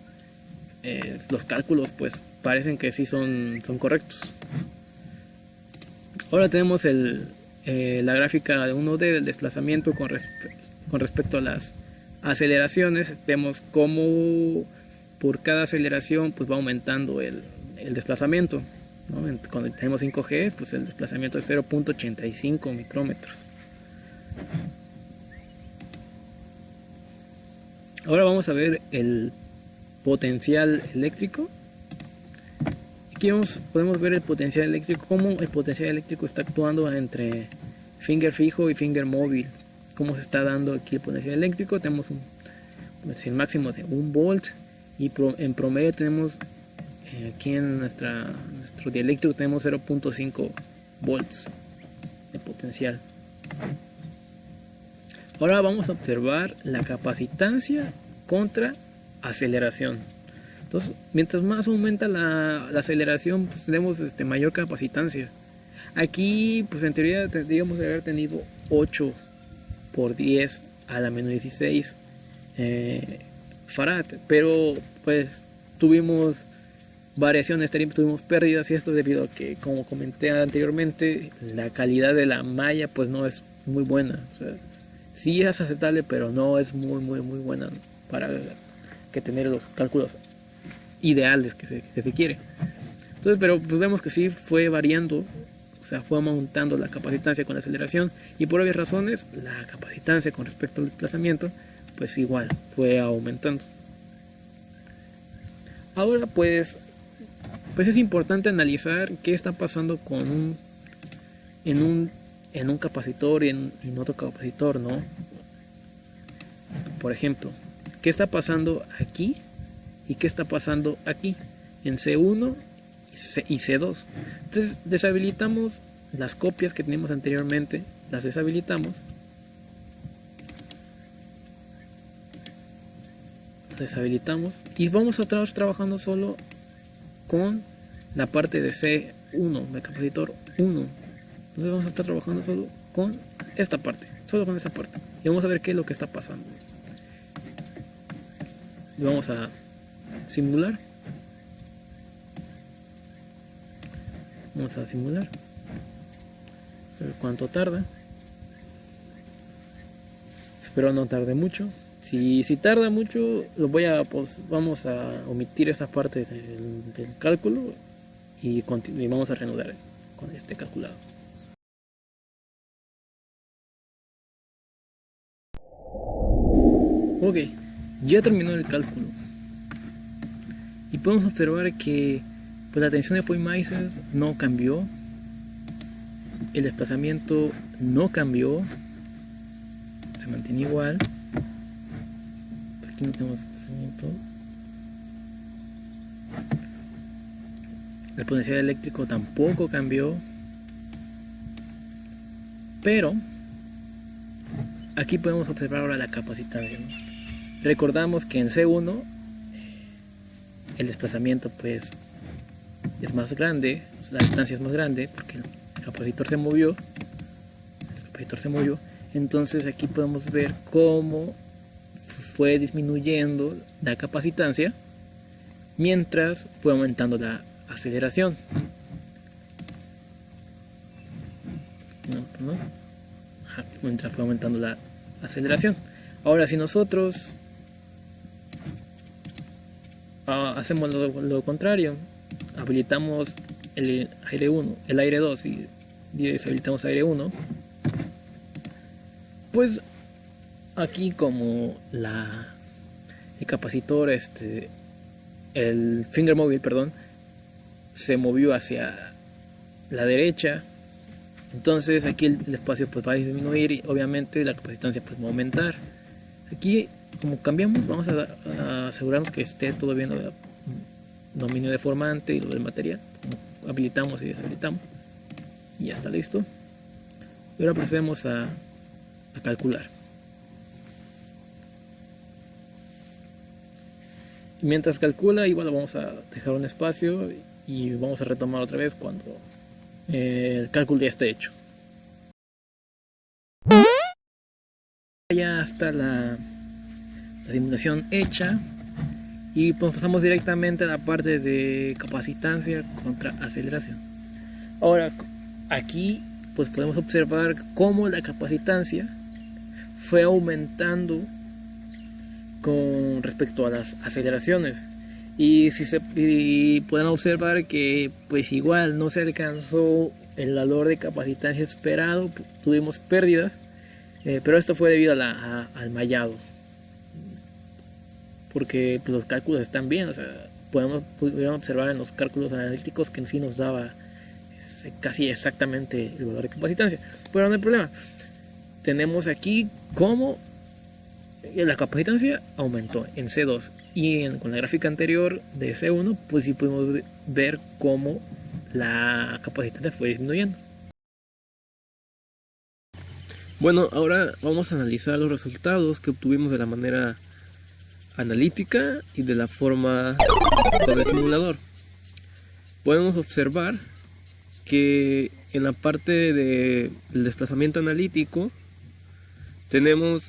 los cálculos pues parecen que sí son correctos. Ahora tenemos la gráfica de 1D del desplazamiento con respecto a las aceleraciones. Vemos cómo por cada aceleración pues va aumentando el desplazamiento, ¿no? Cuando tenemos 5G, pues el desplazamiento es 0.85 micrómetros. Ahora vamos a ver el potencial eléctrico. Aquí podemos ver el potencial eléctrico, cómo el potencial eléctrico está actuando entre finger fijo y finger móvil. Cómo se está dando aquí el potencial eléctrico. Tenemos el máximo de 1 volt, y en promedio tenemos aquí en nuestro dieléctrico tenemos 0.5 volts de potencial. Ahora vamos a observar la capacitancia contra aceleración. Entonces, mientras más aumenta la aceleración, pues tenemos mayor capacitancia. Aquí, pues en teoría tendríamos que haber tenido 8 por 10 a la menos 16 farad, pero pues tuvimos variaciones, tuvimos pérdidas, y esto debido a que, como comenté anteriormente, la calidad de la malla pues no es muy buena. O sea, sí es aceptable, pero no es muy buena para que tener los cálculos ideales que se quiere. Entonces, pero pues vemos que sí fue variando, o sea, fue aumentando la capacitancia con la aceleración, y por obvias razones la capacitancia con respecto al desplazamiento pues igual fue aumentando. Ahora pues es importante analizar qué está pasando en un en un capacitor y en otro capacitor, ¿no? Por ejemplo, ¿qué está pasando aquí? ¿Y qué está pasando aquí? En C1 y C2. Entonces deshabilitamos las copias que teníamos anteriormente, las deshabilitamos. Deshabilitamos y vamos a estar trabajando solo con la parte de C1, de capacitor 1. Entonces vamos a estar trabajando solo con esta parte, solo con esta parte. Y vamos a ver qué es lo que está pasando. Y vamos a simular. Vamos a simular. A ver cuánto tarda. Espero no tarde mucho. Si tarda mucho, vamos a omitir esa parte del cálculo y vamos a reanudar con este calculado. Ok, ya terminó el cálculo y podemos observar que pues, la tensión de Foy-Mises no cambió, el desplazamiento no cambió, se mantiene igual. Aquí no tenemos desplazamiento. El potencial eléctrico tampoco cambió, pero aquí podemos observar ahora la capacitancia, ¿no? Recordamos que en C1 el desplazamiento pues es más grande, la distancia es más grande porque el capacitor se movió. Entonces aquí podemos ver cómo fue disminuyendo la capacitancia mientras fue aumentando la aceleración. Mientras fue aumentando la aceleración. Ahora si nosotros hacemos lo contrario, habilitamos el aire 1, el aire 2 y deshabilitamos aire 1, pues aquí como el capacitor, el finger móvil, se movió hacia la derecha, entonces aquí el espacio pues va a disminuir y obviamente la capacitancia pues va a aumentar. Aquí como cambiamos, vamos a asegurarnos que esté todo bien, dominio deformante y lo del material. Como habilitamos y deshabilitamos y ya está listo. Y ahora procedemos a calcular. Mientras calcula, igual vamos a dejar un espacio y vamos a retomar otra vez cuando el cálculo ya esté hecho. Ya está la simulación hecha y pues pasamos directamente a la parte de capacitancia contra aceleración. Ahora aquí pues podemos observar cómo la capacitancia fue aumentando con respecto a las aceleraciones y pueden observar que pues igual no se alcanzó el valor de capacitancia esperado, tuvimos pérdidas, pero esto fue debido al mallado, porque pues, los cálculos están bien, o sea, pudieron observar en los cálculos analíticos que en sí nos daba casi exactamente el valor de capacitancia, pero no hay problema. Tenemos aquí cómo la capacitancia aumentó en C2 y con la gráfica anterior de C1 pues sí pudimos ver cómo la capacitancia fue disminuyendo. Bueno, ahora vamos a analizar los resultados que obtuvimos de la manera analítica y de la forma del simulador. Podemos observar que en la parte del desplazamiento analítico tenemos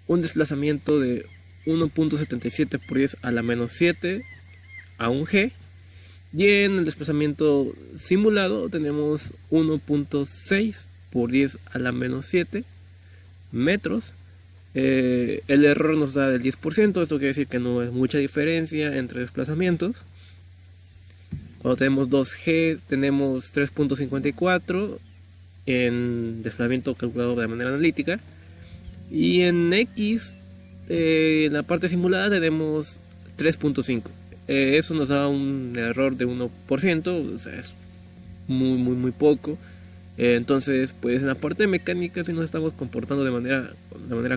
un desplazamiento de 1.77 por 10 a la menos 7 a un G, y en el desplazamiento simulado tenemos 1.6 por 10 a la menos 7 metros. El error nos da del 10%, esto quiere decir que no es mucha diferencia entre desplazamientos. Cuando tenemos 2G tenemos 3.54 en desplazamiento calculado de manera analítica, y en X en la parte simulada tenemos 3.5. Eso nos da un error de 1%, o sea, es muy poco. Entonces, pues en la parte de mecánica sí nos estamos comportando de manera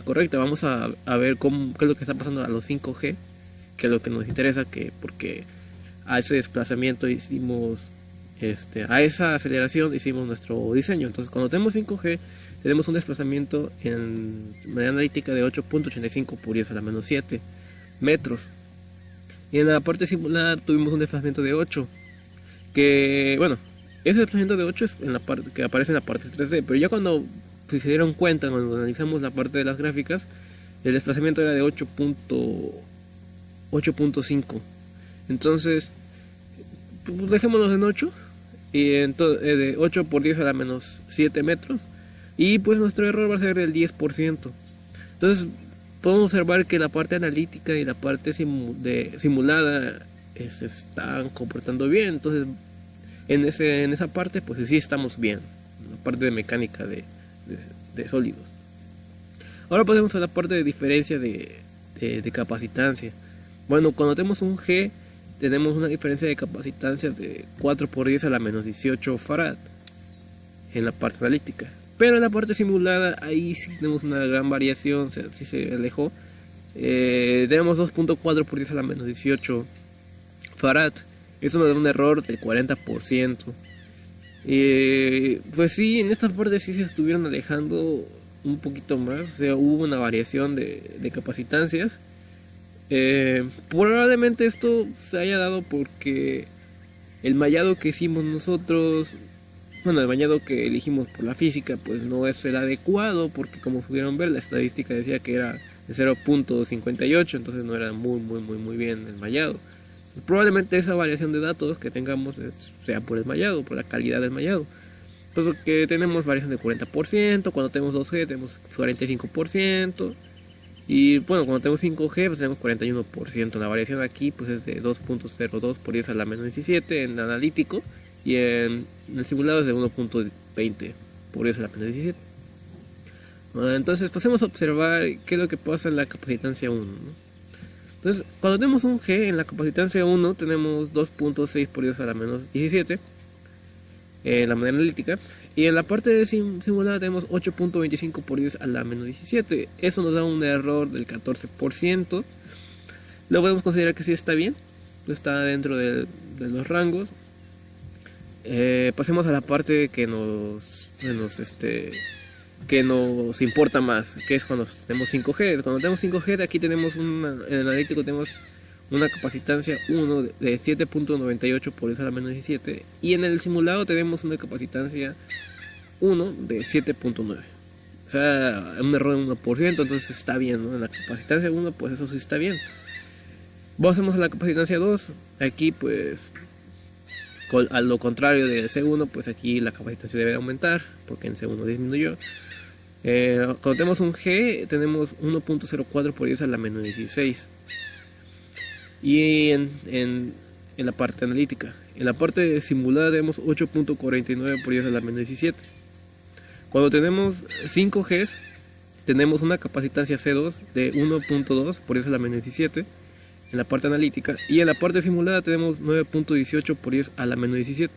correcta. Vamos a ver qué es lo que está pasando a los 5G, que es lo que nos interesa, porque a ese desplazamiento a esa aceleración hicimos nuestro diseño. Entonces, cuando tenemos 5G, tenemos un desplazamiento en manera analítica de 8.85 por 10 a la menos 7 metros. Y en la parte simulada tuvimos un desplazamiento de 8, que bueno, ese desplazamiento de 8 es en la parte que aparece en la parte 3D, pero ya cuando se dieron cuenta, cuando analizamos la parte de las gráficas, el desplazamiento era de 8.5. Entonces, pues dejémonos en 8, y entonces, de 8 por 10 a la menos 7 metros, y pues nuestro error va a ser del 10%. Entonces, podemos observar que la parte analítica y la parte simulada se están comportando bien. Entonces, en esa parte, pues sí estamos bien, la parte de mecánica de sólidos. Ahora pasemos a la parte de diferencia de capacitancia. Bueno, cuando tenemos un G, tenemos una diferencia de capacitancia de 4 por 10 a la menos 18 farad en la parte analítica. Pero en la parte simulada, ahí sí tenemos una gran variación, sí se alejó. Tenemos 2.4 por 10 a la menos 18 farad. Eso nos da un error del 40%. Pues sí, en esta parte sí se estuvieron alejando un poquito más. O sea, hubo una variación de capacitancias. Probablemente esto se haya dado porque el mallado que hicimos nosotros, bueno, el mallado que elegimos por la física, pues no es el adecuado, porque como pudieron ver, la estadística decía que era de 0.58, entonces no era muy bien el mallado. Probablemente esa variación de datos que tengamos sea por el mallado, por la calidad del mallado. Entonces que tenemos variación de 40%, cuando tenemos 2G tenemos 45%, y bueno, cuando tenemos 5G pues tenemos 41%. La variación aquí pues es de 2.02 por 10 a la menos 17 en analítico, y en el simulado es de 1.20 por 10 a la menos 17. Entonces pasemos a observar qué es lo que pasa en la capacitancia 1, ¿no? Entonces, cuando tenemos un G en la capacitancia 1, tenemos 2.6 por 10 a la menos 17 en la manera analítica, y en la parte de simulada tenemos 8.25 por 10 a la menos 17. Eso nos da un error del 14%. Lo podemos considerar que sí está bien, está dentro de los rangos. Pasemos a la parte que nos importa más, que es cuando tenemos 5G. Cuando tenemos 5G, aquí tenemos en el analítico tenemos una capacitancia 1 de 7.98 por 10 a la menos 17, y en el simulado tenemos una capacitancia 1 de 7.9. O sea, un error de 1%, entonces está bien, ¿no? En la capacitancia 1, pues eso sí está bien. Pasemos a la capacitancia 2. Aquí, pues, a lo contrario del C1, pues aquí la capacitancia debe aumentar, porque en C1 disminuyó. Cuando tenemos un G, tenemos 1.04 por 10 a la menos 16. Y en la parte analítica, en la parte simulada tenemos 8.49 por 10 a la menos 17. Cuando tenemos 5G, tenemos una capacitancia C2 de 1.2 por 10 a la menos 17 en la parte analítica, y en la parte simulada tenemos 9.18 por 10 a la menos 17.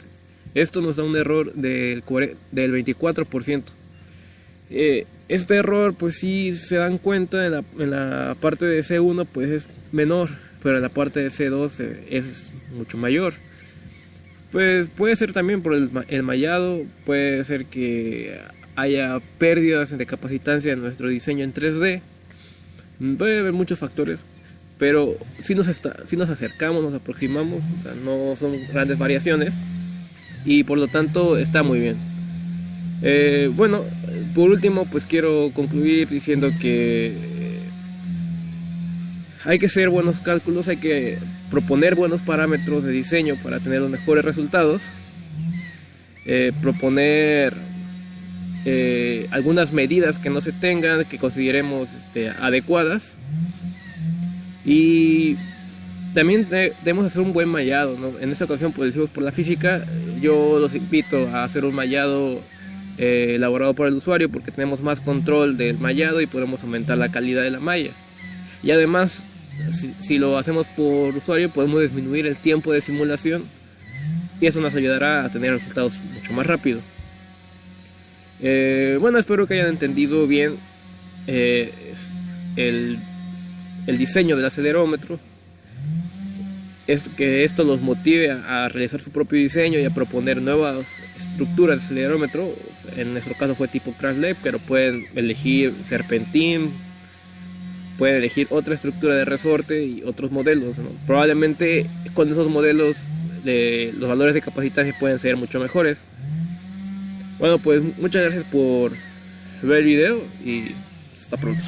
Esto nos da un error del 24%. Este error, pues sí se dan cuenta, en la parte de C1 pues es menor, pero en la parte de C2 es mucho mayor. Pues puede ser también por el mallado, puede ser que haya pérdidas de capacitancia en nuestro diseño en 3D. Puede haber muchos factores, pero si nos acercamos, nos aproximamos, o sea, no son grandes variaciones, y por lo tanto está muy bien. Bueno, por último, pues quiero concluir diciendo que hay que hacer buenos cálculos, hay que proponer buenos parámetros de diseño para tener los mejores resultados, proponer algunas medidas que no se tengan, que consideremos adecuadas, y también debemos hacer un buen mallado, ¿no? En esta ocasión, pues decimos por la física, yo los invito a hacer un mallado elaborado por el usuario, porque tenemos más control del mallado y podemos aumentar la calidad de la malla. Y además, si lo hacemos por usuario, podemos disminuir el tiempo de simulación, y eso nos ayudará a tener resultados mucho más rápido. Bueno, espero que hayan entendido bien el, el diseño del acelerómetro. Es que esto los motive a realizar su propio diseño y a proponer nuevas estructuras de acelerómetro. En nuestro caso fue tipo crash lab, pero pueden elegir serpentín, pueden elegir otra estructura de resorte y otros modelos, ¿no? Probablemente con esos modelos los valores de capacitancia pueden ser mucho mejores. Bueno, pues muchas gracias por ver el video y hasta pronto.